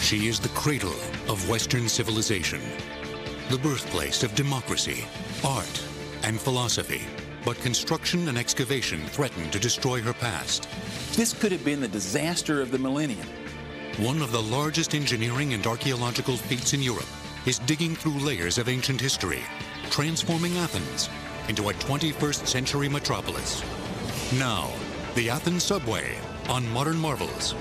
She is the cradle of Western civilization, the birthplace of democracy, art, and philosophy. But construction and excavation threaten to destroy her past. This could have been the disaster of the millennium. One of the largest engineering and archaeological feats in Europe is digging through layers of ancient history, transforming Athens into a 21st century metropolis. Now, the Athens subway on Modern Marvels.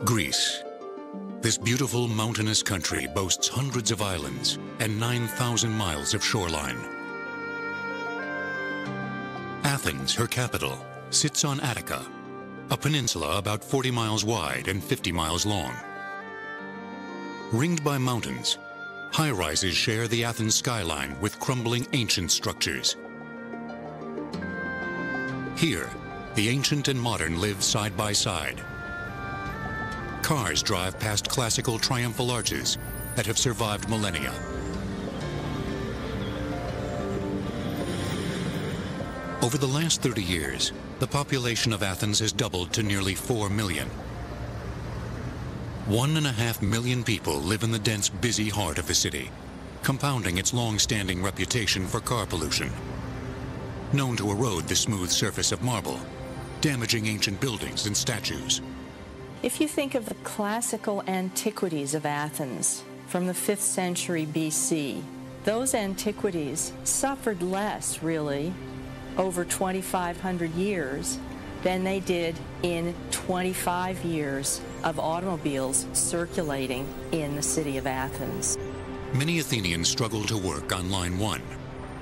Greece. This beautiful mountainous country boasts hundreds of islands and 9,000 miles of shoreline. Athens, her capital, sits on Attica, a peninsula about 40 miles wide and 50 miles long. Ringed by mountains, high-rises share the Athens skyline with crumbling ancient structures. Here, the ancient and modern live side by side. Cars drive past classical triumphal arches that have survived millennia. Over the last 30 years, the population of Athens has doubled to nearly 4 million. 1.5 million people live in the dense, busy heart of the city, compounding its long-standing reputation for car pollution. Known to erode the smooth surface of marble, damaging ancient buildings and statues. If you think of the classical antiquities of Athens from the 5th century BC, those antiquities suffered less, really, over 2,500 years than they did in 25 years of automobiles circulating in the city of Athens. Many Athenians struggle to work on Line 1,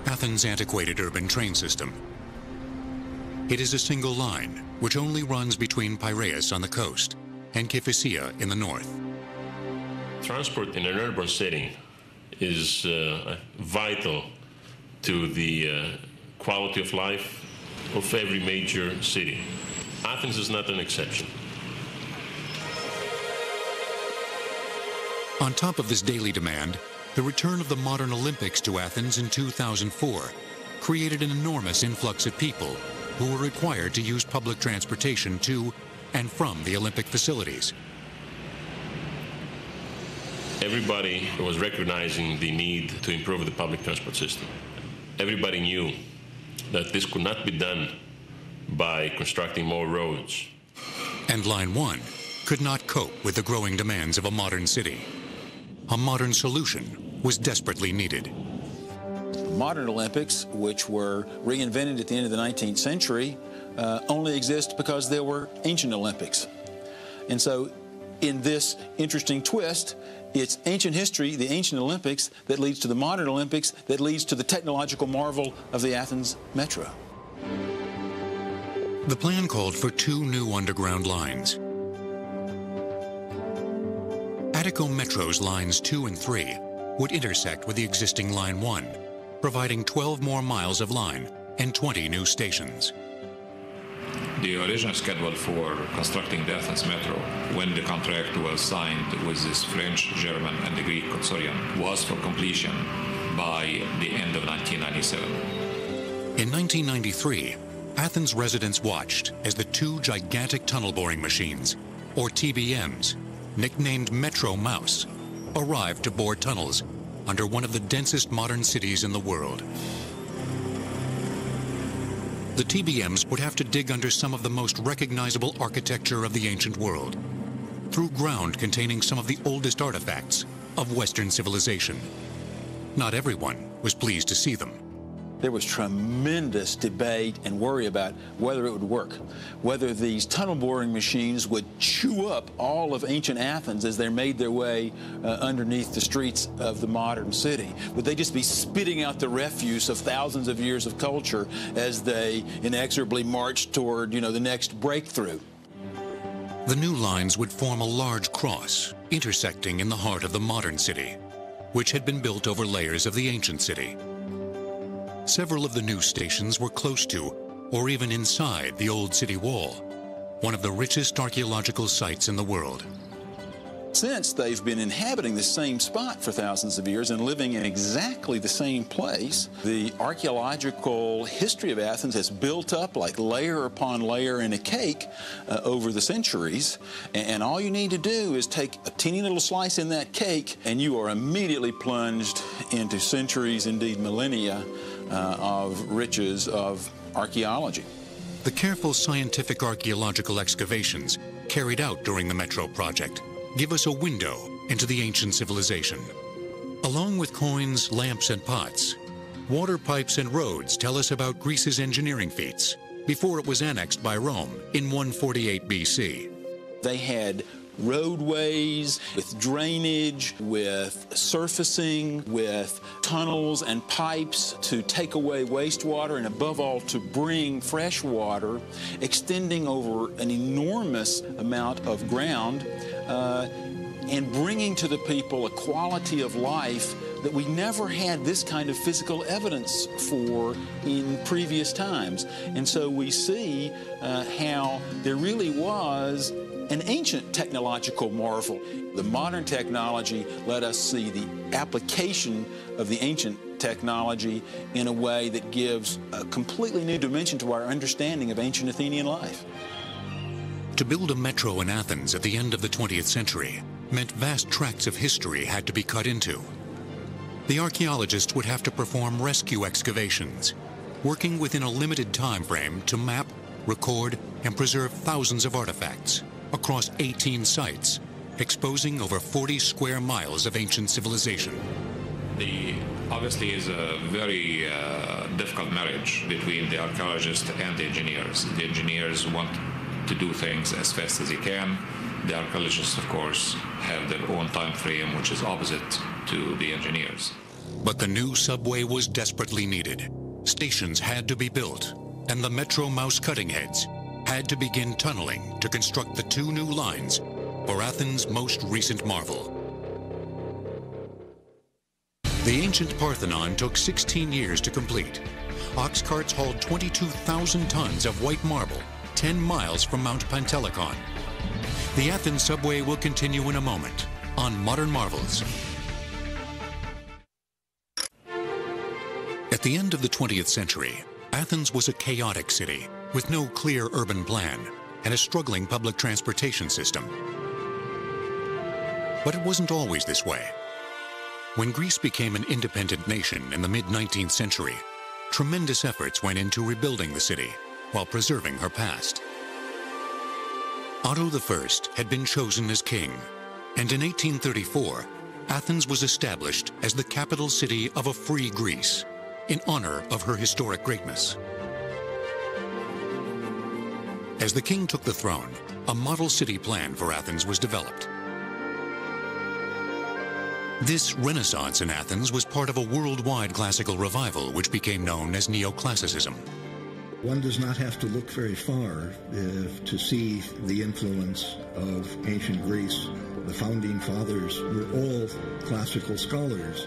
Athens' antiquated urban train system. It is a single line, which only runs between Piraeus on the coast and Kifisia in the north. Transport in an urban setting is vital to the quality of life of every major city. Athens is not an exception. On top of this daily demand, the return of the modern Olympics to Athens in 2004 created an enormous influx of people who were required to use public transportation to and from the Olympic facilities. Everybody was recognizing the need to improve the public transport system. Everybody knew that this could not be done by constructing more roads. And Line 1 could not cope with the growing demands of a modern city. A modern solution was desperately needed. Modern Olympics, which were reinvented at the end of the 19th century, only exist because there were ancient Olympics. And so in this interesting twist, it's ancient history, the ancient Olympics, that leads to the modern Olympics, that leads to the technological marvel of the Athens Metro. The plan called for 2 new underground lines. Attica Metro's lines 2 and 3 would intersect with the existing Line 1, providing 12 more miles of line and 20 new stations. The original schedule for constructing the Athens Metro, when the contract was signed with this French, German, and the Greek consortium, was for completion by the end of 1997. In 1993, Athens residents watched as the 2 gigantic tunnel boring machines, or TBMs, nicknamed Metro Mouse, arrived to bore tunnels under one of the densest modern cities in the world. The TBMs would have to dig under some of the most recognizable architecture of the ancient world, through ground containing some of the oldest artifacts of Western civilization. Not everyone was pleased to see them. There was tremendous debate and worry about whether it would work, whether these tunnel boring machines would chew up all of ancient Athens as they made their way underneath the streets of the modern city. Would they just be spitting out the refuse of thousands of years of culture as they inexorably marched toward, the next breakthrough? The new lines would form a large cross, intersecting in the heart of the modern city, which had been built over layers of the ancient city. Several of the new stations were close to, or even inside, the old city wall, one of the richest archaeological sites in the world. since they've been inhabiting the same spot for thousands of years and living in exactly the same place. The archaeological history of Athens has built up like layer upon layer in a cake over the centuries, and all you need to do is take a teeny little slice in that cake and you are immediately plunged into centuries, indeed millennia, of riches of archaeology. The careful scientific archaeological excavations carried out during the Metro project give us a window into the ancient civilization. Along with coins, lamps, and pots, water pipes and roads tell us about Greece's engineering feats before it was annexed by Rome in 148 BC. They had roadways with drainage, with surfacing, with tunnels and pipes to take away wastewater, and above all to bring fresh water, extending over an enormous amount of ground, and bringing to the people a quality of life that we never had this kind of physical evidence for in previous times. And so we see how there really was an ancient technological marvel. The modern technology let us see the application of the ancient technology in a way that gives a completely new dimension to our understanding of ancient Athenian life. To build a metro in Athens at the end of the 20th century meant vast tracts of history had to be cut into. The archaeologists would have to perform rescue excavations, working within a limited time frame to map, record, and preserve thousands of artifacts across 18 sites, exposing over 40 square miles of ancient civilization. Obviously is a very difficult marriage between the archaeologists and the engineers. The engineers want to do things as fast as they can. The archaeologists, of course, have their own time frame, which is opposite to the engineers. But the new subway was desperately needed. Stations had to be built, and the Metro Mouse cutting heads had to begin tunneling to construct the 2 new lines for Athens' most recent marvel. The ancient Parthenon took 16 years to complete. Ox carts hauled 22,000 tons of white marble 10 miles from Mount Pentelicon. The Athens subway will continue in a moment on Modern Marvels. At the end of the 20th century, Athens was a chaotic city with no clear urban plan and a struggling public transportation system. But it wasn't always this way. When Greece became an independent nation in the mid-19th century, tremendous efforts went into rebuilding the city while preserving her past. Otto I had been chosen as king, and in 1834, Athens was established as the capital city of a free Greece in honor of her historic greatness. As the king took the throne, a model city plan for Athens was developed. This Renaissance in Athens was part of a worldwide classical revival which became known as Neoclassicism. One does not have to look very far to see the influence of ancient Greece. The founding fathers were all classical scholars.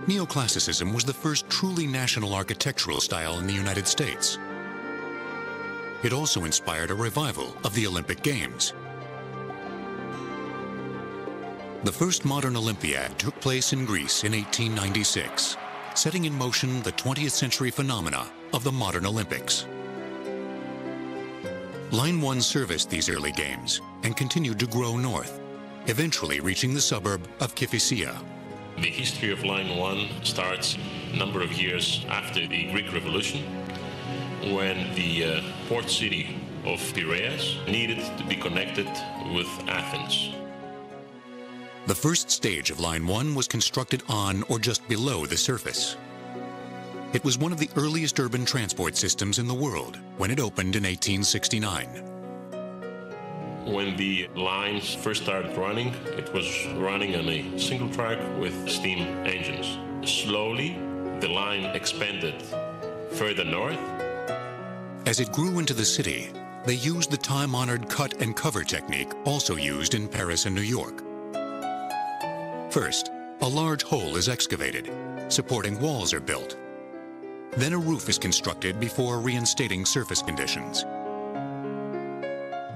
Neoclassicism was the first truly national architectural style in the United States. It also inspired a revival of the Olympic Games. The first modern Olympiad took place in Greece in 1896, setting in motion the 20th century phenomena of the modern Olympics. Line 1 serviced these early games and continued to grow north, eventually reaching the suburb of Kifisia. The history of Line 1 starts a number of years after the Greek Revolution, when the port city of Piraeus needed to be connected with Athens. The first stage of Line 1 was constructed on or just below the surface. It was one of the earliest urban transport systems in the world when it opened in 1869. When the lines first started running, it was running on a single track with steam engines. Slowly, the line expanded further north. As it grew into the city, they used the time-honored cut and cover technique also used in Paris and New York. First, a large hole is excavated. Supporting walls are built. Then a roof is constructed before reinstating surface conditions.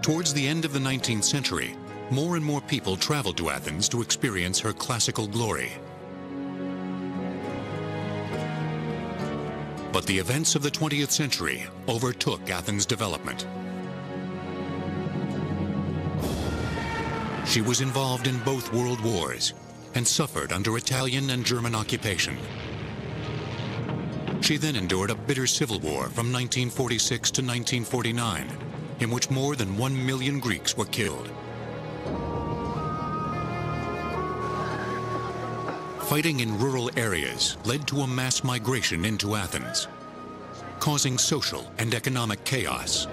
Towards the end of the 19th century, more and more people traveled to Athens to experience her classical glory. But the events of the 20th century overtook Athens' development. She was involved in both world wars and suffered under Italian and German occupation. She then endured a bitter civil war from 1946 to 1949, in which more than 1 million Greeks were killed. Fighting in rural areas led to a mass migration into Athens, causing social and economic chaos.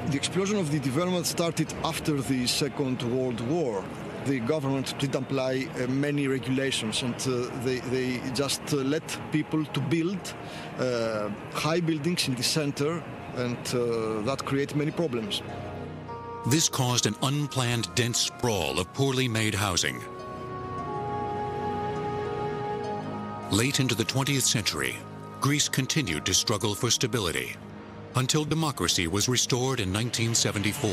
The explosion of the development started after the Second World War. The government did apply many regulations, and they just let people to build high buildings in the center, and that created many problems. This caused an unplanned dense sprawl of poorly made housing. Late into the 20th century, Greece continued to struggle for stability until democracy was restored in 1974.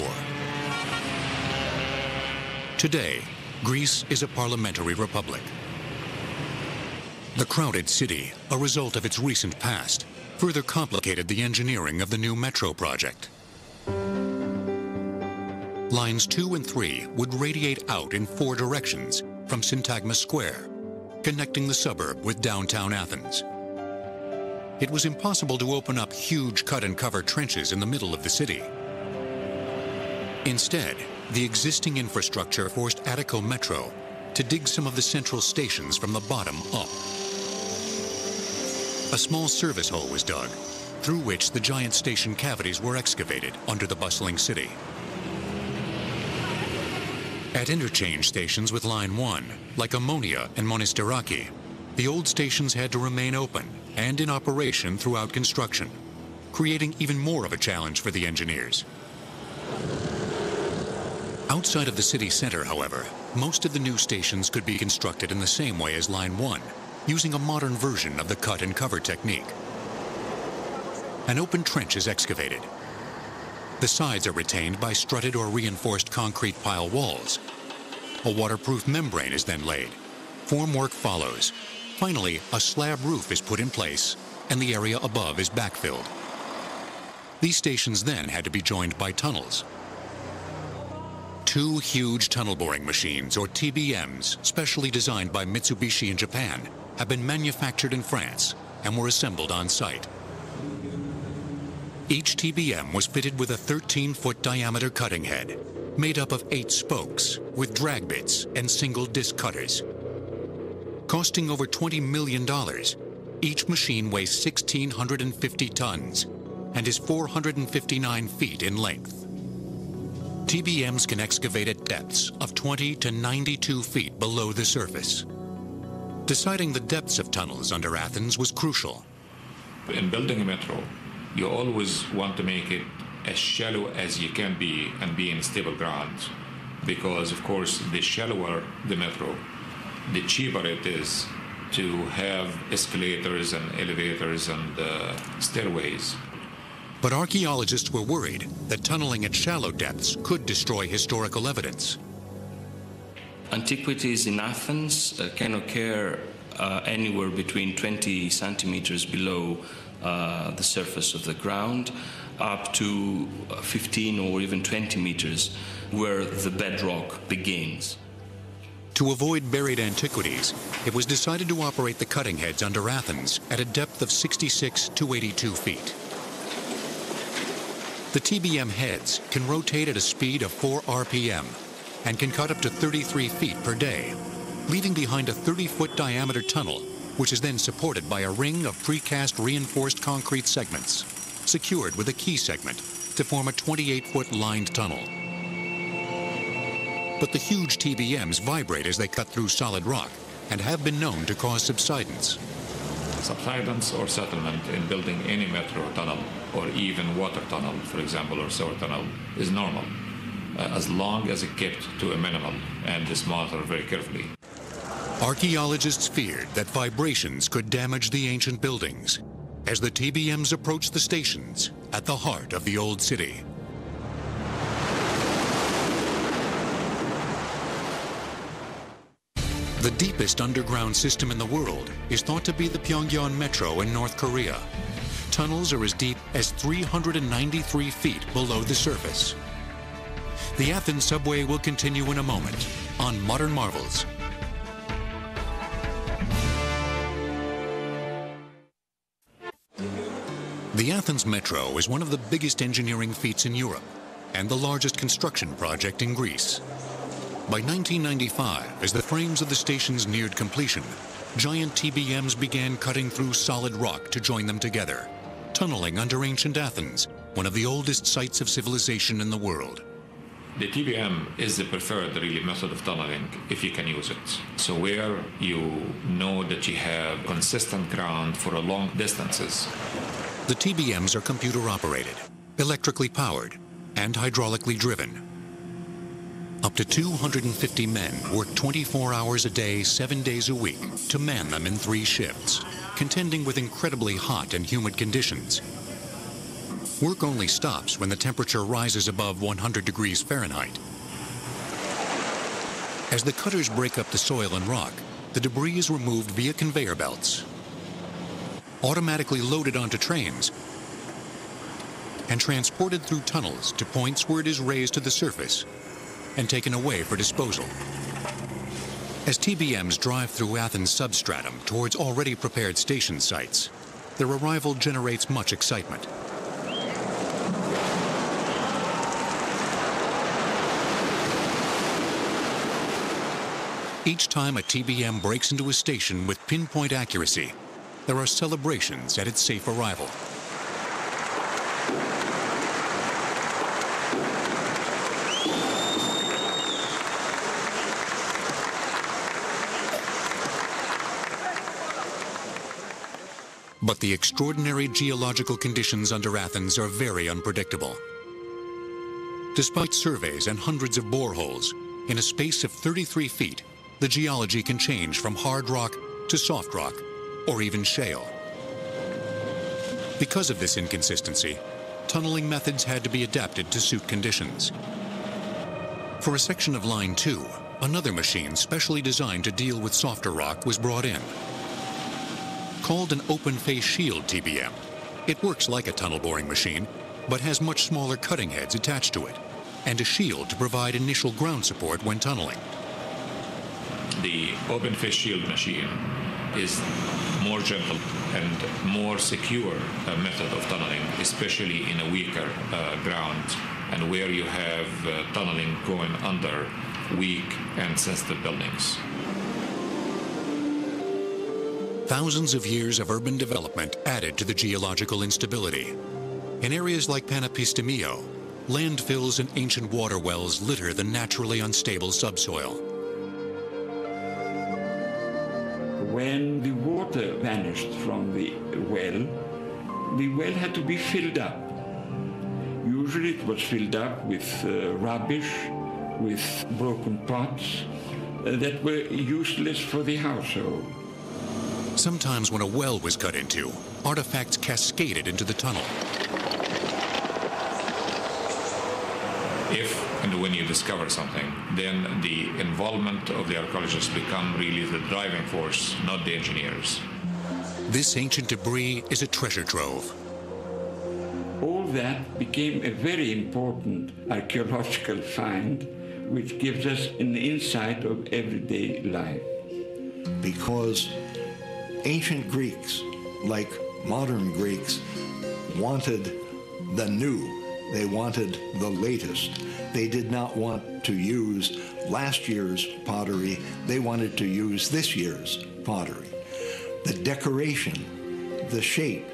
Today, Greece is a parliamentary republic. The crowded city, a result of its recent past, further complicated the engineering of the new metro project. Lines 2 and 3 would radiate out in 4 directions from Syntagma Square, connecting the suburb with downtown Athens. It was impossible to open up huge cut-and-cover trenches in the middle of the city. Instead, the existing infrastructure forced Attico Metro to dig some of the central stations from the bottom up. A small service hole was dug, through which the giant station cavities were excavated under the bustling city. At interchange stations with Line 1, like Ammonia and Monastiraki, the old stations had to remain open and in operation throughout construction, creating even more of a challenge for the engineers. Outside of the city center, however, most of the new stations could be constructed in the same way as Line 1, using a modern version of the cut-and-cover technique. An open trench is excavated. The sides are retained by strutted or reinforced concrete pile walls. A waterproof membrane is then laid. Formwork follows. Finally, a slab roof is put in place, and the area above is backfilled. These stations then had to be joined by tunnels. 2 huge tunnel boring machines, or TBMs, specially designed by Mitsubishi in Japan, have been manufactured in France and were assembled on site. Each TBM was fitted with a 13-foot diameter cutting head, made up of 8 spokes with drag bits and single disc cutters. Costing over $20 million, each machine weighs 1,650 tons and is 459 feet in length. TBMs can excavate at depths of 20 to 92 feet below the surface. Deciding the depths of tunnels under Athens was crucial. In building a metro, you always want to make it as shallow as you can be and be in stable ground, because of course the shallower the metro, the cheaper it is to have escalators and elevators and stairways. But archaeologists were worried that tunneling at shallow depths could destroy historical evidence. Antiquities in Athens can occur anywhere between 20 centimeters below the surface of the ground, up to 15 or even 20 meters where the bedrock begins. To avoid buried antiquities, it was decided to operate the cutting heads under Athens at a depth of 66 to 82 feet. The TBM heads can rotate at a speed of 4 RPM and can cut up to 33 feet per day, leaving behind a 30-foot diameter tunnel, which is then supported by a ring of precast reinforced concrete segments, secured with a key segment to form a 28-foot lined tunnel. But the huge TBMs vibrate as they cut through solid rock and have been known to cause subsidence. Subsidence or settlement in building any metro tunnel or even water tunnel, for example, or sewer tunnel, is normal, as long as it kept to a minimum and is monitored very carefully. Archaeologists feared that vibrations could damage the ancient buildings as the TBMs approached the stations at the heart of the old city. The deepest underground system in the world is thought to be the Pyongyang Metro in North Korea. Tunnels are as deep as 393 feet below the surface. The Athens subway will continue in a moment on Modern Marvels. The Athens Metro is one of the biggest engineering feats in Europe and the largest construction project in Greece. By 1995, as the frames of the stations neared completion, giant TBMs began cutting through solid rock to join them together, tunneling under ancient Athens, one of the oldest sites of civilization in the world. The TBM is the preferred really method of tunneling if you can use it. So where you know that you have consistent ground for long distances. The TBMs are computer operated, electrically powered, and hydraulically driven. Up to 250 men work 24 hours a day, 7 days a week to man them in 3 shifts, contending with incredibly hot and humid conditions. Work only stops when the temperature rises above 100 degrees Fahrenheit. As the cutters break up the soil and rock, the debris is removed via conveyor belts, automatically loaded onto trains, and transported through tunnels to points where it is raised to the surface and taken away for disposal. As TBMs drive through Athens substratum towards already prepared station sites, their arrival generates much excitement. Each time a TBM breaks into a station with pinpoint accuracy, there are celebrations at its safe arrival. But the extraordinary geological conditions under Athens are very unpredictable. Despite surveys and hundreds of boreholes, in a space of 33 feet, the geology can change from hard rock to soft rock, or even shale. Because of this inconsistency, tunneling methods had to be adapted to suit conditions. For a section of Line 2, another machine specially designed to deal with softer rock was brought in. Called an open-face shield TBM, it works like a tunnel boring machine, but has much smaller cutting heads attached to it, and a shield to provide initial ground support when tunneling. The open-face shield machine is more gentle and more secure method of tunneling, especially in a weaker ground and where you have tunneling going under weak and sensitive buildings. Thousands of years of urban development added to the geological instability. In areas like Panepistimiou, landfills and ancient water wells litter the naturally unstable subsoil. When the water vanished from the well had to be filled up. Usually it was filled up with rubbish, with broken pots that were useless for the household. Sometimes when a well was cut into, artifacts cascaded into the tunnel. If and when you discover something, then the involvement of the archaeologists become really the driving force, not the engineers. This ancient debris is a treasure trove. All that became a very important archaeological find, which gives us an insight of everyday life. Because ancient Greeks, like modern Greeks, wanted the new. They wanted the latest. They did not want to use last year's pottery. They wanted to use this year's pottery. The decoration, the shape,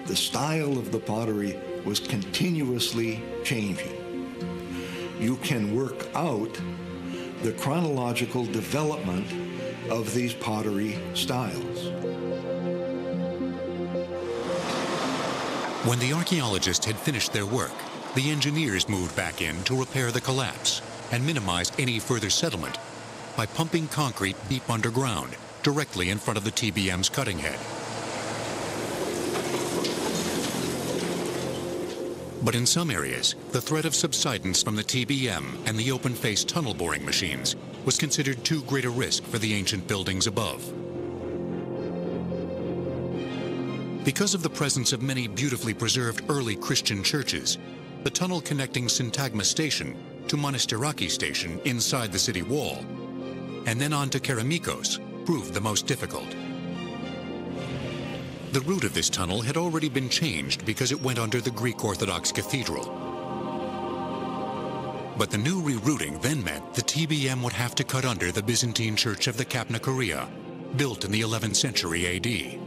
the style of the pottery was continuously changing. You can work out the chronological development of these pottery styles. When the archaeologists had finished their work, the engineers moved back in to repair the collapse and minimize any further settlement by pumping concrete deep underground, directly in front of the TBM's cutting head. But in some areas, the threat of subsidence from the TBM and the open-face tunnel boring machines was considered too great a risk for the ancient buildings above. Because of the presence of many beautifully preserved early Christian churches, the tunnel connecting Syntagma Station to Monastiraki Station inside the city wall, and then on to Keramikos, proved the most difficult. The route of this tunnel had already been changed because it went under the Greek Orthodox Cathedral. But the new rerouting then meant the TBM would have to cut under the Byzantine Church of the Kapnakaria, built in the 11th century AD.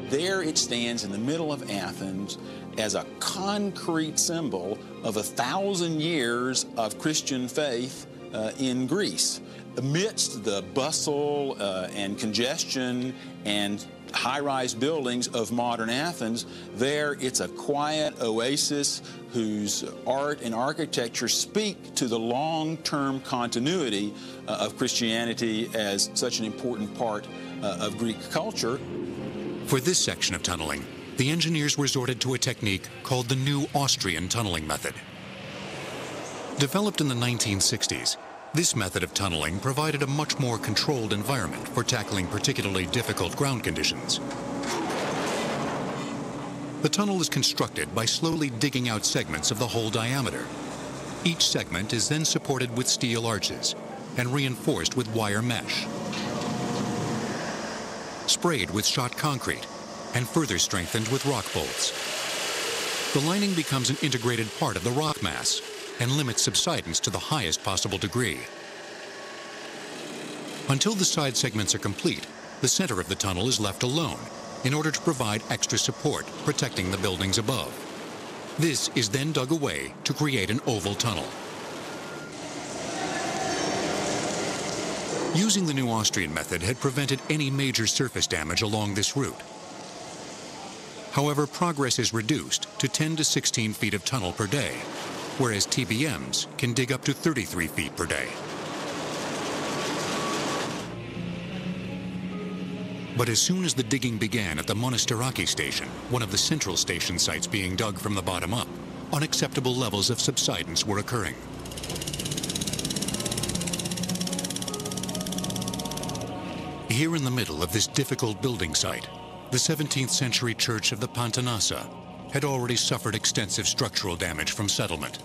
There it stands in the middle of Athens as a concrete symbol of 1,000 years of Christian faith in Greece. Amidst the bustle and congestion and high-rise buildings of modern Athens, there it's a quiet oasis whose art and architecture speak to the long-term continuity of Christianity as such an important part of Greek culture. For this section of tunneling, the engineers resorted to a technique called the New Austrian Tunneling Method. Developed in the 1960s, this method of tunneling provided a much more controlled environment for tackling particularly difficult ground conditions. The tunnel is constructed by slowly digging out segments of the whole diameter. Each segment is then supported with steel arches and reinforced with wire mesh, sprayed with shot concrete, and further strengthened with rock bolts. The lining becomes an integrated part of the rock mass and limits subsidence to the highest possible degree. Until the side segments are complete, the center of the tunnel is left alone in order to provide extra support, protecting the buildings above. This is then dug away to create an oval tunnel. Using the New Austrian method had prevented any major surface damage along this route. However, progress is reduced to 10 to 16 feet of tunnel per day, whereas TBMs can dig up to 33 feet per day. But as soon as the digging began at the Monastiraki Station, one of the central station sites being dug from the bottom up, unacceptable levels of subsidence were occurring. Here in the middle of this difficult building site, the 17th century church of the Pantanassa had already suffered extensive structural damage from settlement.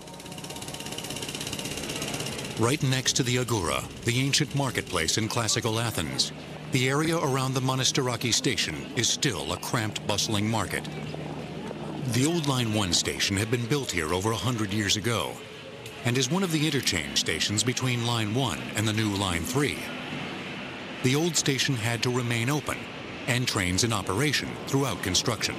Right next to the Agora, the ancient marketplace in classical Athens, the area around the Monastiraki Station is still a cramped, bustling market. The old Line 1 station had been built here over 100 years ago and is one of the interchange stations between Line 1 and the new Line 3. The old station had to remain open and trains in operation throughout construction.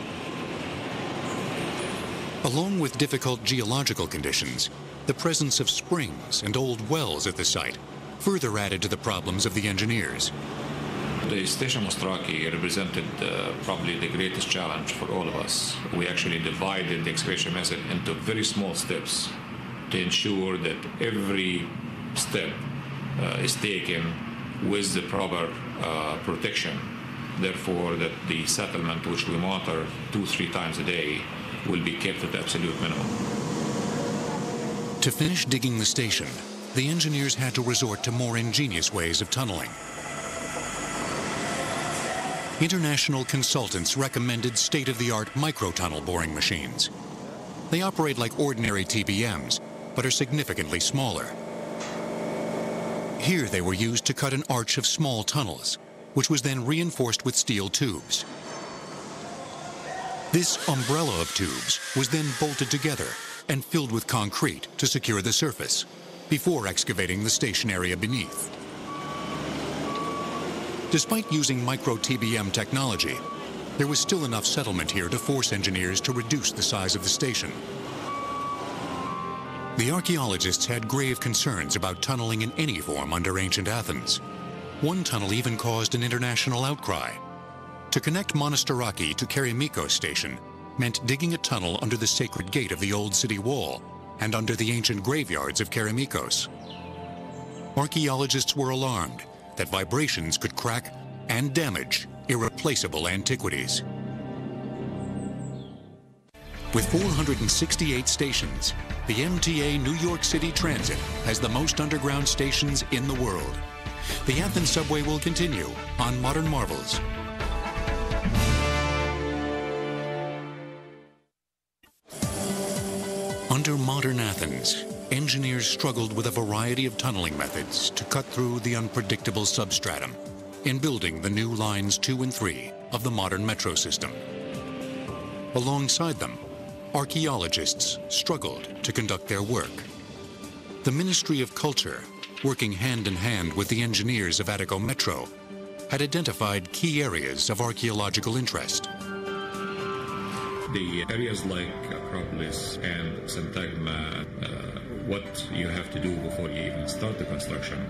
Along with difficult geological conditions, the presence of springs and old wells at the site further added to the problems of the engineers. The station Monastiraki represented probably the greatest challenge for all of us. We actually divided the excavation method into very small steps to ensure that every step is taken with the proper protection. Therefore, that the settlement, which we monitor 2-3 times a day, will be kept at the absolute minimum. To finish digging the station, the engineers had to resort to more ingenious ways of tunneling. International consultants recommended state-of-the-art micro-tunnel boring machines. They operate like ordinary TBMs, but are significantly smaller. Here they were used to cut an arch of small tunnels, which was then reinforced with steel tubes. This umbrella of tubes was then bolted together and filled with concrete to secure the surface, before excavating the station area beneath. Despite using micro-TBM technology, there was still enough settlement here to force engineers to reduce the size of the station. The archaeologists had grave concerns about tunneling in any form under ancient Athens. One tunnel even caused an international outcry. To connect Monastiraki to Keramikos Station meant digging a tunnel under the sacred gate of the old city wall and under the ancient graveyards of Keramikos. Archaeologists were alarmed that vibrations could crack and damage irreplaceable antiquities. With 468 stations, the MTA New York City Transit has the most underground stations in the world. The Athens subway will continue on Modern Marvels. Under modern Athens, engineers struggled with a variety of tunneling methods to cut through the unpredictable substratum in building the new lines 2 and 3 of the modern metro system. Alongside them, archaeologists struggled to conduct their work. The Ministry of Culture, working hand in hand with the engineers of Attico Metro, had identified key areas of archaeological interest. The areas like Acropolis and Syntagma, what you have to do before you even start the construction,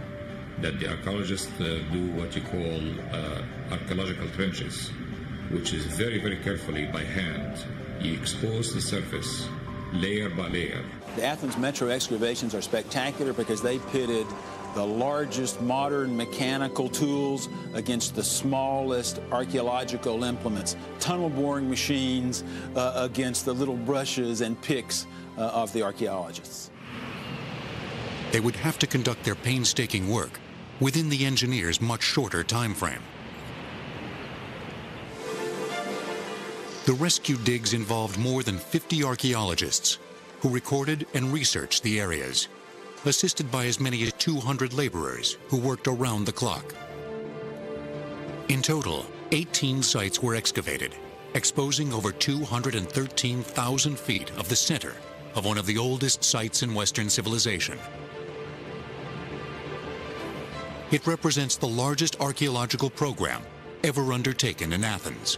that the archaeologists do what you call archaeological trenches, which is very, very carefully by hand. You expose the surface layer by layer. The Athens Metro excavations are spectacular because they pitted the largest modern mechanical tools against the smallest archaeological implements, tunnel boring machines against the little brushes and picks of the archaeologists. They would have to conduct their painstaking work within the engineers' much shorter time frame. The rescue digs involved more than 50 archaeologists who recorded and researched the areas, assisted by as many as 200 laborers who worked around the clock. In total, 18 sites were excavated, exposing over 213,000 feet of the center of one of the oldest sites in Western civilization. It represents the largest archaeological program ever undertaken in Athens.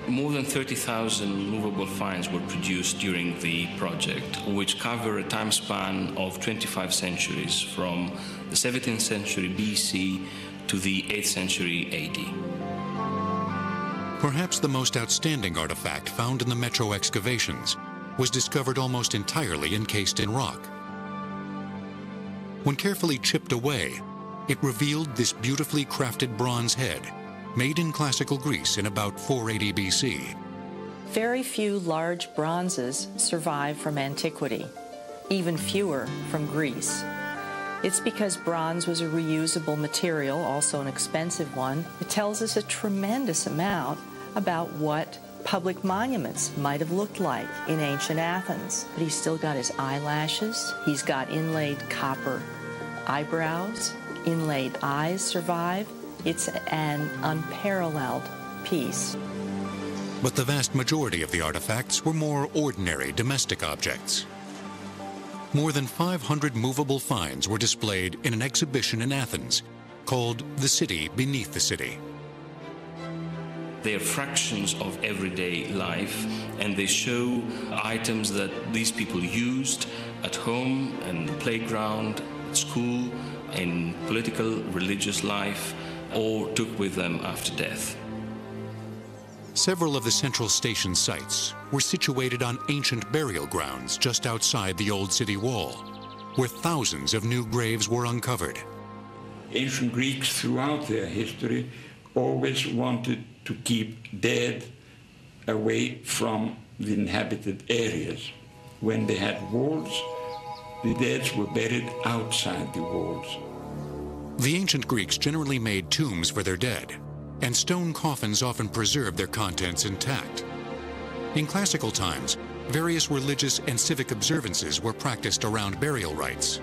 More than 30,000 movable finds were produced during the project, which cover a time span of 25 centuries, from the 17th century BC to the 8th century AD. Perhaps the most outstanding artifact found in the Metro excavations was discovered almost entirely encased in rock. When carefully chipped away, it revealed this beautifully crafted bronze head, made in classical Greece in about 480 BC. Very few large bronzes survive from antiquity, even fewer from Greece. It's because bronze was a reusable material, also an expensive one. It tells us a tremendous amount about what public monuments might have looked like in ancient Athens. But he's still got his eyelashes, he's got inlaid copper eyebrows, inlaid eyes survive. It's an unparalleled piece. But the vast majority of the artifacts were more ordinary domestic objects. More than 500 movable finds were displayed in an exhibition in Athens called The City Beneath the City. They are fractions of everyday life, and they show items that these people used at home and playground, at school, in political, religious life, or took with them after death. Several of the central station sites were situated on ancient burial grounds just outside the old city wall, where thousands of new graves were uncovered. Ancient Greeks throughout their history always wanted to keep dead away from the inhabited areas. When they had walls, the dead were buried outside the walls. The ancient Greeks generally made tombs for their dead, and stone coffins often preserved their contents intact. In classical times, various religious and civic observances were practiced around burial rites.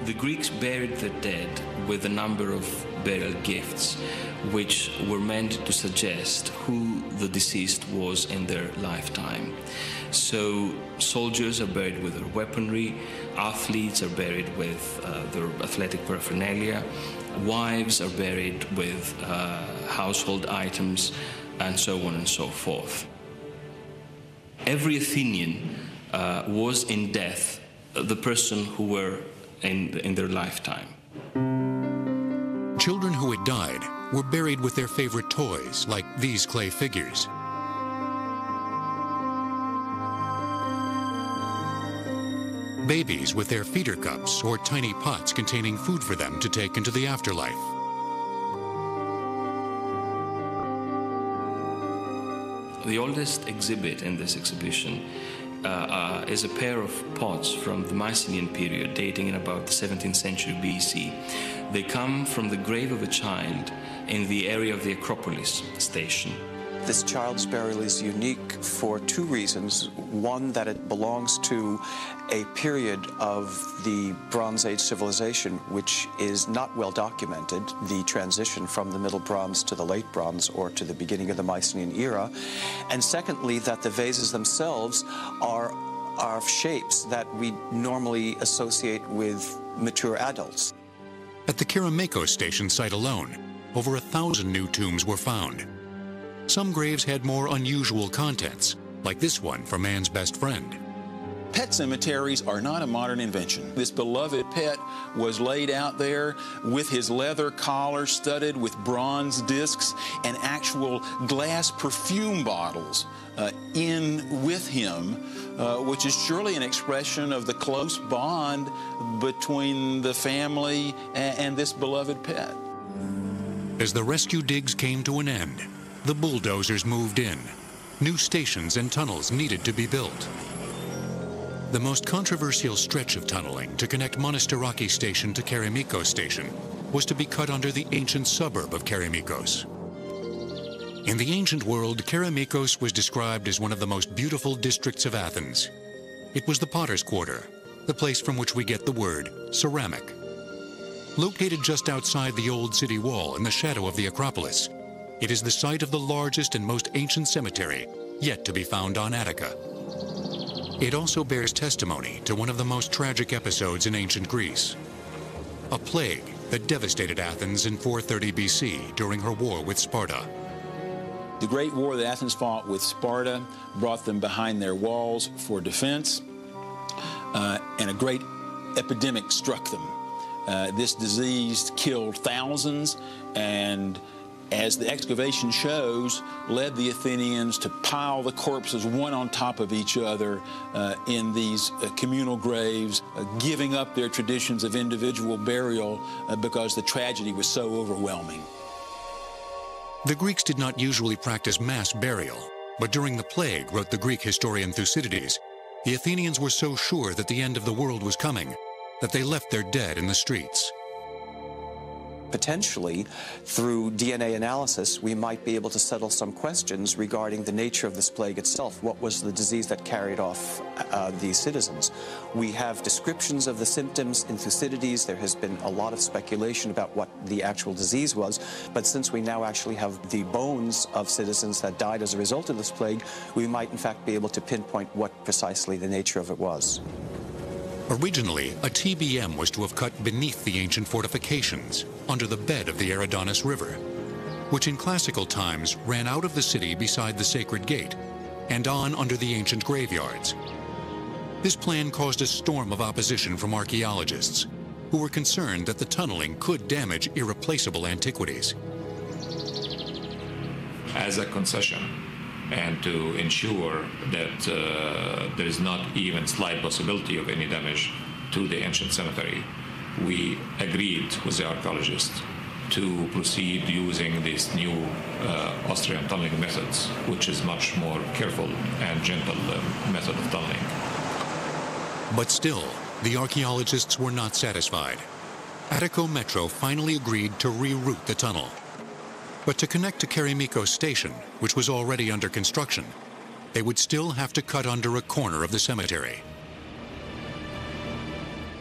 The Greeks buried their dead with a number of burial gifts, which were meant to suggest who the deceased was in their lifetime. So soldiers are buried with their weaponry, athletes are buried with their athletic paraphernalia, wives are buried with household items, and so on and so forth. Every Athenian was in death the person who were in their lifetime. Children who had died were buried with their favorite toys, like these clay figures. Babies with their feeder cups or tiny pots containing food for them to take into the afterlife. The oldest exhibit in this exhibition is a pair of pots from the Mycenaean period, dating in about the 17th century BC. They come from the grave of a child in the area of the Acropolis station. This child's burial is unique for two reasons. One, that it belongs to a period of the Bronze Age civilization which is not well documented, the transition from the Middle Bronze to the Late Bronze or to the beginning of the Mycenaean era. And secondly, that the vases themselves are shapes that we normally associate with mature adults. At the Kerameikos station site alone, over 1,000 new tombs were found. Some graves had more unusual contents, like this one for man's best friend. Pet cemeteries are not a modern invention. This beloved pet was laid out there with his leather collar studded with bronze discs and actual glass perfume bottles in with him, which is surely an expression of the close bond between the family and this beloved pet. As the rescue digs came to an end, the bulldozers moved in. New stations and tunnels needed to be built. The most controversial stretch of tunneling to connect Monastiraki Station to Kerameikos Station was to be cut under the ancient suburb of Kerameikos. In the ancient world, Kerameikos was described as one of the most beautiful districts of Athens. It was the potter's quarter, the place from which we get the word ceramic. Located just outside the old city wall in the shadow of the Acropolis, it is the site of the largest and most ancient cemetery yet to be found on Attica. It also bears testimony to one of the most tragic episodes in ancient Greece, a plague that devastated Athens in 430 BC during her war with Sparta. The great war that Athens fought with Sparta brought them behind their walls for defense, and a great epidemic struck them. This disease killed thousands, and as the excavation shows, led the Athenians to pile the corpses one on top of each other in these communal graves, giving up their traditions of individual burial because the tragedy was so overwhelming. The Greeks did not usually practice mass burial, but during the plague, wrote the Greek historian Thucydides, the Athenians were so sure that the end of the world was coming that they left their dead in the streets. Potentially, through DNA analysis, we might be able to settle some questions regarding the nature of this plague itself. What was the disease that carried off these citizens? We have descriptions of the symptoms in Thucydides. There has been a lot of speculation about what the actual disease was, but since we now actually have the bones of citizens that died as a result of this plague, we might in fact be able to pinpoint what precisely the nature of it was. Originally, a TBM was to have cut beneath the ancient fortifications, under the bed of the Eridanus River, which in classical times ran out of the city beside the sacred gate and on under the ancient graveyards. This plan caused a storm of opposition from archaeologists, who were concerned that the tunneling could damage irreplaceable antiquities. As a concession, and to ensure that there is not even slight possibility of any damage to the ancient cemetery, we agreed with the archaeologists to proceed using this new Austrian tunneling methods, which is much more careful and gentle method of tunneling. But still, the archaeologists were not satisfied. Attica Metro finally agreed to reroute the tunnel. But to connect to Kerameikos Station, which was already under construction, they would still have to cut under a corner of the cemetery.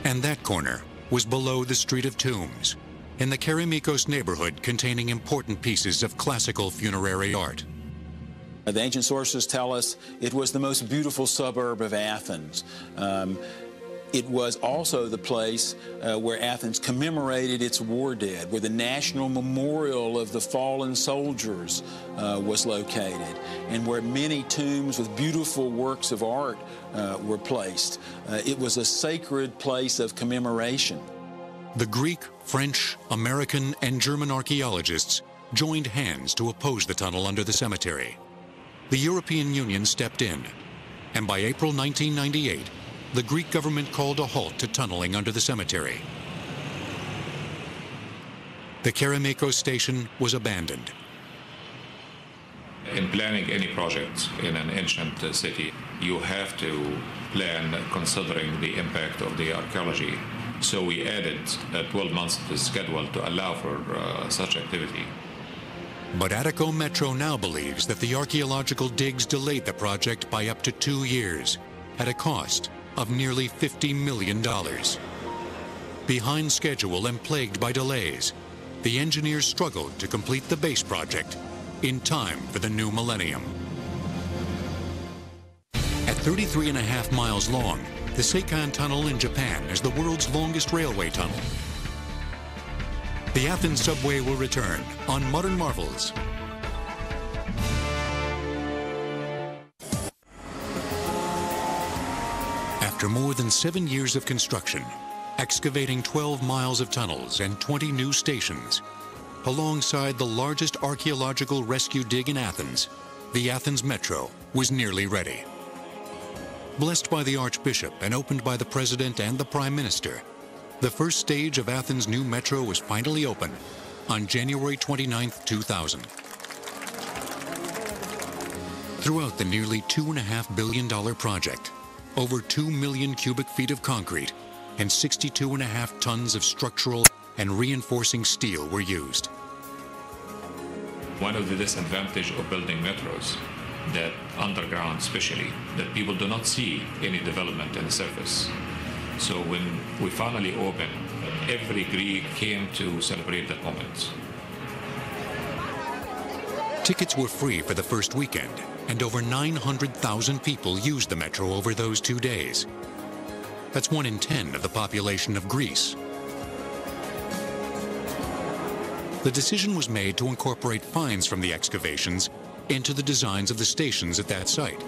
And that corner was below the Street of Tombs, in the Kerameikos neighborhood containing important pieces of classical funerary art. The ancient sources tell us it was the most beautiful suburb of Athens. It was also the place where Athens commemorated its war dead, where the national memorial of the fallen soldiers was located, and where many tombs with beautiful works of art were placed. It was a sacred place of commemoration. The Greek, French, American, and German archaeologists joined hands to oppose the tunnel under the cemetery. The European Union stepped in, and by April 1998, the Greek government called a halt to tunneling under the cemetery. The Kerameikos station was abandoned. In planning any project in an ancient city, you have to plan considering the impact of the archaeology. So we added 12 months to the schedule to allow for such activity. But Attico Metro now believes that the archaeological digs delayed the project by up to 2 years at a cost of nearly $50 million. Behind schedule and plagued by delays, the engineers struggled to complete the base project in time for the new millennium. At 33.5 miles long, the Seikan Tunnel in Japan is the world's longest railway tunnel. The Athens subway will return on Modern Marvels. After more than 7 years of construction, excavating 12 miles of tunnels and 20 new stations, alongside the largest archaeological rescue dig in Athens, the Athens Metro was nearly ready. Blessed by the Archbishop and opened by the President and the Prime Minister, the first stage of Athens' new metro was finally open on January 29, 2000. Throughout the nearly $2.5 billion project, over 2 million cubic feet of concrete and 62.5 tons of structural and reinforcing steel were used. One of the disadvantages of building metros, that underground especially, that people do not see any development in the surface. So when we finally opened, every Greek came to celebrate that moment. Tickets were free for the first weekend, and over 900,000 people used the metro over those 2 days. That's 1 in 10 of the population of Greece. The decision was made to incorporate finds from the excavations into the designs of the stations at that site.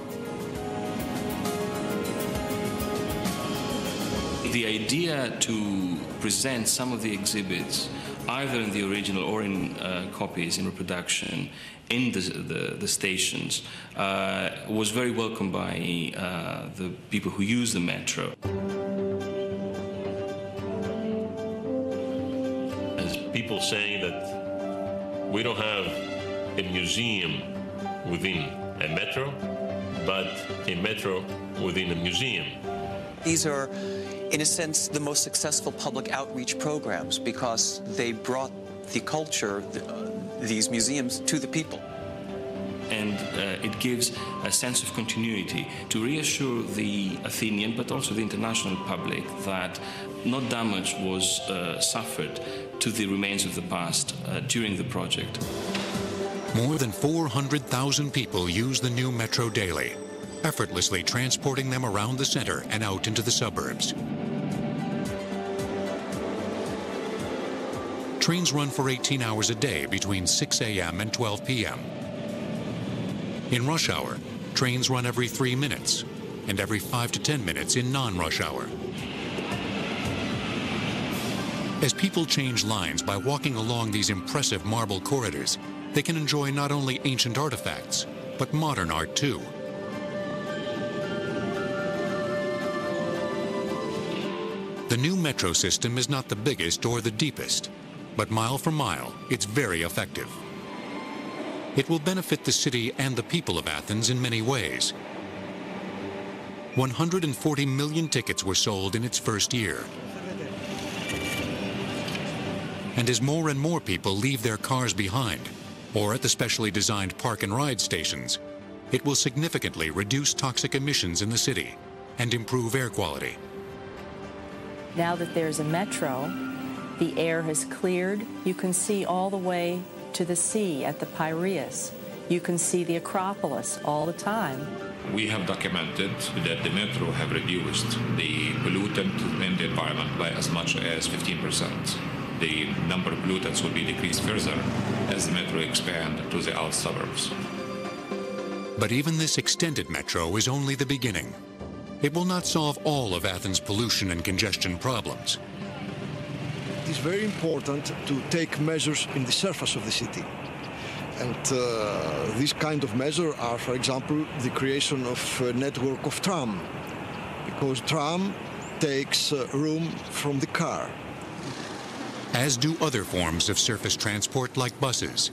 The idea to present some of the exhibits, either in the original or in copies in reproduction, in the stations, was very welcome by the people who use the metro. As people saying that we don't have a museum within a metro, but a metro within a museum. These are, in a sense, the most successful public outreach programs because they brought the culture, these museums, to the people. And it gives a sense of continuity to reassure the Athenian, but also the international public, that no damage was suffered to the remains of the past during the project. More than 400,000 people use the new metro daily, effortlessly transporting them around the center and out into the suburbs. Trains run for 18 hours a day between 6 a.m. and 12 p.m. In rush hour, trains run every 3 minutes and every 5 to 10 minutes in non-rush hour. As people change lines by walking along these impressive marble corridors, they can enjoy not only ancient artifacts, but modern art too. The new metro system is not the biggest or the deepest, but mile for mile, it's very effective. It will benefit the city and the people of Athens in many ways. 140 million tickets were sold in its first year. And as more and more people leave their cars behind, or at the specially designed park and ride stations, it will significantly reduce toxic emissions in the city and improve air quality. Now that there's a metro, the air has cleared. You can see all the way to the sea at the Piraeus. You can see the Acropolis all the time. We have documented that the metro have reduced the pollutant in the environment by as much as 15%. The number of pollutants will be decreased further as the metro expands to the out suburbs. But even this extended metro is only the beginning. It will not solve all of Athens' pollution and congestion problems. It is very important to take measures in the surface of the city. And these kind of measures are, for example, the creation of a network of tram, because tram takes room from the car. As do other forms of surface transport like buses.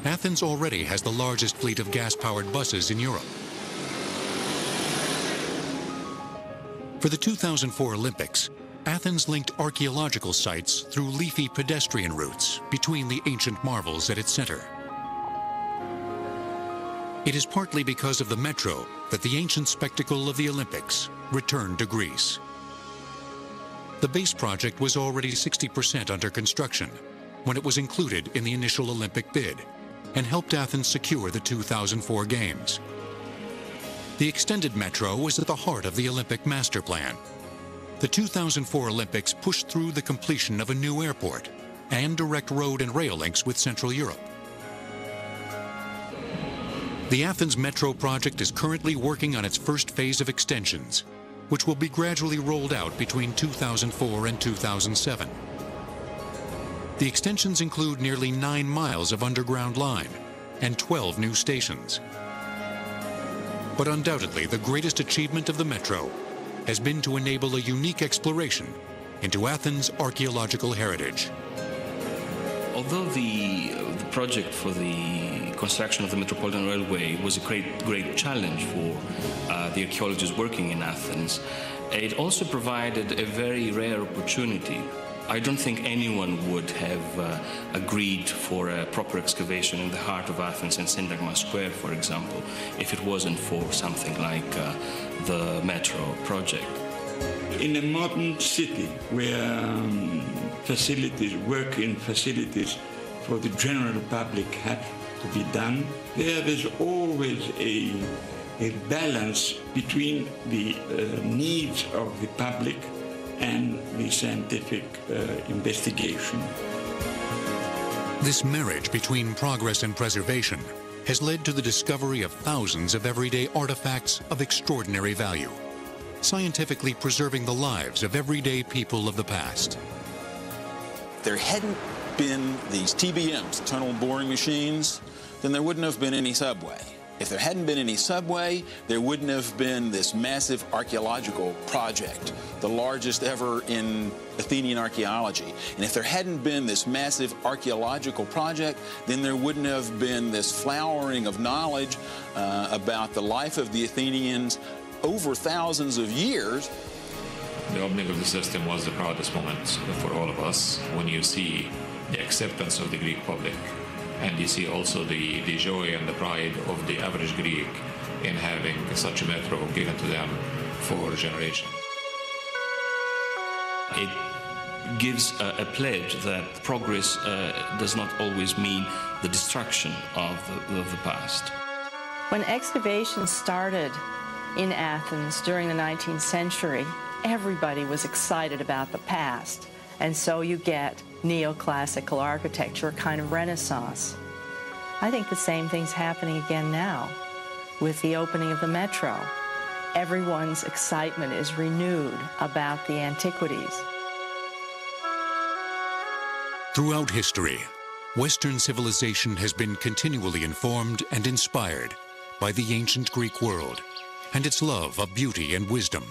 Athens already has the largest fleet of gas-powered buses in Europe. For the 2004 Olympics, Athens linked archaeological sites through leafy pedestrian routes between the ancient marvels at its center. It is partly because of the metro that the ancient spectacle of the Olympics returned to Greece. The base project was already 60% under construction when it was included in the initial Olympic bid and helped Athens secure the 2004 Games. The extended metro was at the heart of the Olympic master plan. The 2004 Olympics pushed through the completion of a new airport and direct road and rail links with Central Europe. The Athens Metro project is currently working on its first phase of extensions, which will be gradually rolled out between 2004 and 2007. The extensions include nearly 9 miles of underground line and 12 new stations. But undoubtedly, the greatest achievement of the Metro has been to enable a unique exploration into Athens' archaeological heritage. Although the project for the construction of the Metropolitan Railway was a great challenge for the archaeologists working in Athens, it also provided a very rare opportunity. I don't think anyone would have agreed for a proper excavation in the heart of Athens and Syntagma Square, for example, if it wasn't for something like the Metro project. In a modern city where working facilities for the general public have to be done, there is always a balance between the needs of the public and the scientific investigation. This marriage between progress and preservation has led to the discovery of thousands of everyday artifacts of extraordinary value, scientifically preserving the lives of everyday people of the past. If there hadn't been these TBMs, tunnel boring machines, then there wouldn't have been any subway. If there hadn't been any subway, there wouldn't have been this massive archaeological project, the largest ever in Athenian archaeology. And if there hadn't been this massive archaeological project, then there wouldn't have been this flowering of knowledge about the life of the Athenians over thousands of years. The opening of the system was the proudest moment for all of us when you see the acceptance of the Greek public. And you see also the joy and the pride of the average Greek in having such a metro given to them for generations. It gives a pledge that progress does not always mean the destruction of the past. When excavations started in Athens during the 19th century, everybody was excited about the past. And so you get neoclassical architecture, a kind of renaissance. I think the same thing's happening again now with the opening of the metro. Everyone's excitement is renewed about the antiquities. Throughout history, Western civilization has been continually informed and inspired by the ancient Greek world and its love of beauty and wisdom.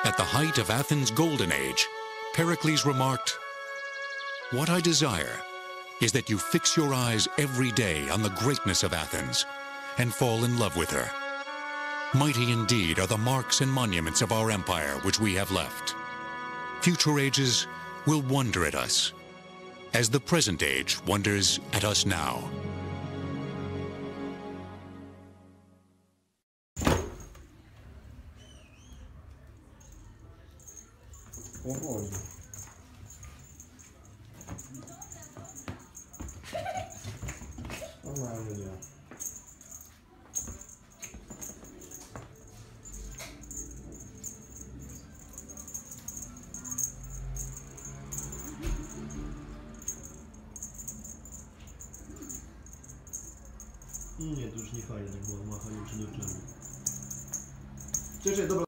At the height of Athens' golden age, Pericles remarked, "What I desire is that you fix your eyes every day on the greatness of Athens and fall in love with her. Mighty indeed are the marks and monuments of our empire which we have left. Future ages will wonder at us, as the present age wonders at us now." Nie, to już nie fajne, bo machanie przy dziewczynie. Cześć, dobra.